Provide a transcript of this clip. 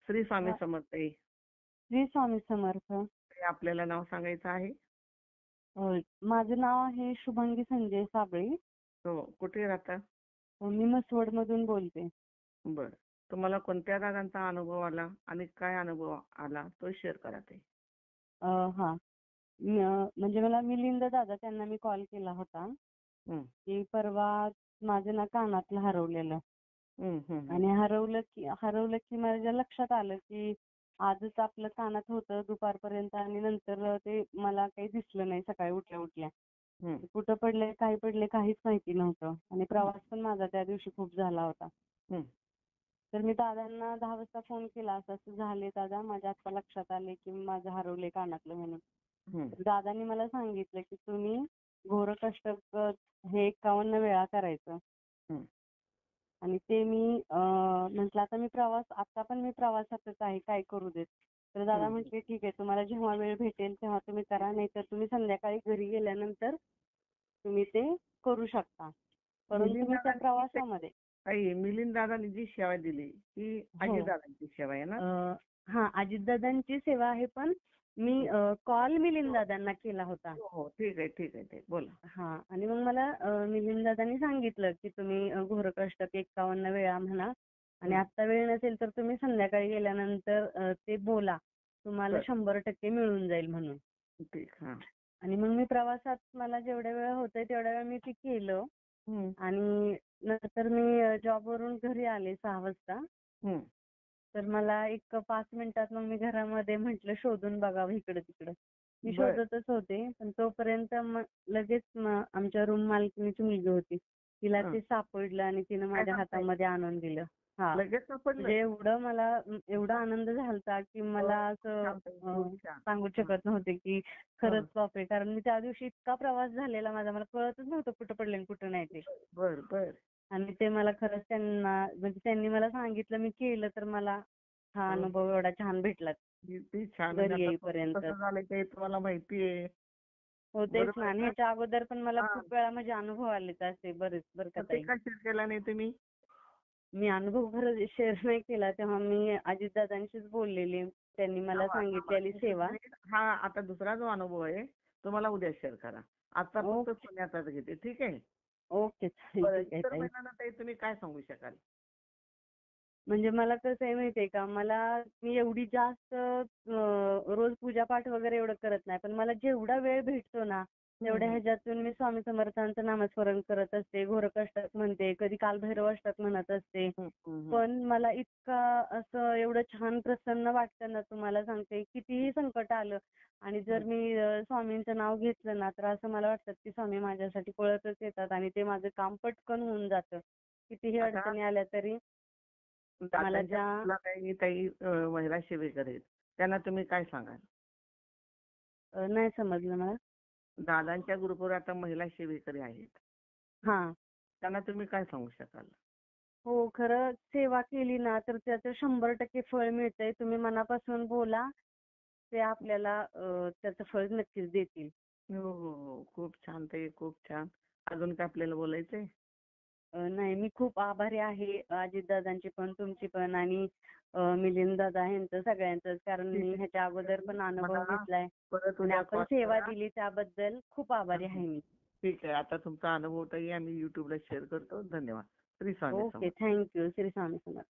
श्री स्वामी अ, समर्थ ताई. श्री स्वामी समर्थ. ते आपल्याला नाव सांगायचं आहे. माझं नाव आहे शुभांगी संजय साबळे. हो, कुठे राहता? मी मसवडमधून बोलते. बर. तुम्हाला कोणत्या दादांचा अनुभव आला आणि काय अनुभव आला तो शेअर करा ताई. हा. म्हणजे मला मिलिंद दादा त्यांना मी कॉल केला होता हं, की परवा माझं ना कानातलं हरवलेलं. हं, हं, हं, आणि हरवलं की माझ्या लक्षात आलं की आजच आपलं कानात होतं दुपारपर्यंत आणि नंतर ते मला काही दिसलं नाही सकाळी उठल्या उठल्या. हं, कुठं पडले काय पडले काहीच माहिती नव्हतं आणि प्रवास पण माझा त्या दिवशी खूप झाला होता. हं, तर मी दादांना 10 वाजता फोन केला, असं असं झाले दादा, माझ्या आत्ता लक्षात आले की माझं हरवले कानातलं म्हणून. हं, तर दादांनी मला सांगितलं की तुम्ही घोरकष्टक हे 51 वेळा करायचं. हं, आणि ते मी म्हटलं आता पण मी प्रवासातच आहे, काय करू देत. तर दादा हं. म्हटले ठीक आहे, तुम्हाला जेव्हा वेळ भेटेल तेव्हा तुम्ही करा, नाहीतर तुम्ही संध्याकाळी घरी गेल्यानंतर तुम्ही ते करू शकता. परंतु मिलिंद मी त्या दादांनी प्रवासामध्ये ताई, मिलिंद दादांनी जी सेवा दिली ती हो. अजितदादांची सेवा आहे ना? हां, अजितदादांची सेवा आहे, पण मी कॉल मिलिंददादांना केला होता. हो, हो. ठीक आहे, ठीक आहे ताई. बोला. हां. आणि मग मला मिलिंददादांनी सांगितलं की तुम्ही घोरकष्टक 51 वेळा म्हणा आणि हं. आत्ता वेळ नसेल तर तुम्ही संध्याकाळी गेल्यानंतर ते बोला. तुम्हाला बर. 100% मिळून जाईल म्हणून. ठीक. हां. आणि मग मी प्रवासात मला जेवढ्या वेळ होतंय तेवढ्या वेळ मी ते केलं हं, आणि नंतर मी जॉबवरून घरी आले 6 वाजता. हं. तर मला एक 5 मिनिटात मग मी घरामध्ये म्हटलं शोधून बघावं इकडं-तिकडं. मी बर. शोधतच होते. पण तोपर्यंत लगेच आमच्या रूम मालकिणीची मुलगी होती. तिला हां. ते सापडलं आणि तिनं काय माझ्या सांगताय? हातामध्ये आणून दिलं. हां. लगेच सापडलं? म्हणजे एवढा आनंद झालता की मला खूप असं छान ताई, खूप छान. सांगू हां, शकत नव्हते की खरंच हां. बापरे! कारण मी त्या दिवशी इतका प्रवास झालेला माझा, मला कळतच नव्हतं कुठं पडले आणि कुठं नाही ते. बर, बर. आणि ते मला खरंच म्हणजे त्यांनी मला सांगितलं, मी केलं, तर मला हा हो, अनुभव एवढा छान भेटला किती छान. आणि घरी आता तुमचं येईपर्यंत. कसं झालंय ते तुम्हाला माहिती आहे. हो तेच बरोबर ना. आहे आणि ना? ह्याच्या अगोदर पण मला हां. खूप वेळा म्हणजे अनुभव आलेत असे बरेच बरं का मग ते ताई. का शेअर केला नाही तुम्ही? मी अनुभव खरंच शेअर नाही केला तेव्हा मी अजितदादांशीच बोललेली. त्यांनी मला थांबा, थांबा. सांगितलेली एक सेवा. मिनिट. हा आता दुसरा जो अनुभव आहे तो मला उद्या शेअर करा. आता फक्त ओके. सोन्याचाच घेते. ठीक आहे? ओके चालेल. बरं, ठीक आहे इतर ताई. महिलांना ताई तुम्ही काय सांगू शकाल? म्हणजे मला कसं आहे माहितीये का, मी एवढी जास्त रोज पूजापाठ वगैरे एवढं करत नाही. पण मला जेवढा वेळ भेटतो ना, हं, तेवढ्या हं. ह्याच्यातून मी स्वामी समर्थांचं नामस्मरण करत असते, घोरकष्टक म्हणते, कधी कालभैरव अष्टक म्हणत असते. हं, हं, हं. पण मला इतका असं एवढं छान प्रसन्न वाटतं ना, तुम्हाला सांगते, कितीही संकट आलं आणि जर हं. मी स्वामींचं नाव घेतलं ना, तर असं मला वाटतं की स्वामी माझ्यासाठी पळतच येतात आणि ते माझं काम पटकन होऊन जातं. कितीही आता अडचणी आल्या तरी मला दादांच्या ज्या ग्रुपला काही ताई महिला सेवेकरी आहेत. त्यांना तुम्ही काय सांगाल? नाही समजलं मला. दादांच्या ग्रुपवर आता महिला सेवेकरी आहेत. हां. त्यांना तुम्ही काय सांगू शकाल? हो, खरं सेवा केली ना, तर त्याचं 100% फळ मिळतंय. तुम्ही मनापासून बोला, ते आपल्याला त्याचं फळ नक्कीच देतील. हो, हो, हो. खूप छान ताई, खूप छान. अजून काय आपल्याला बोलायचंय? नाही, मी खूप आभारी आहे अजितदादांची पण, तुमची पण आणि मिलिंद दादा यांचं सगळ्यांचंच. कारण ठीक मी आहे. ह्याच्या अगोदर पण अनुभव मला घेतलाय परत आणि उद्या आपण कॉल सेवा करा. दिली त्याबद्दल खूप आभारी आहे मी. ठीक आहे. आता तुमचा अनुभव ताई आम्ही YouTubeला शेअर करतो. धन्यवाद. Shri Swami okay, Samarth. Thank you. Shri Swami Samarth.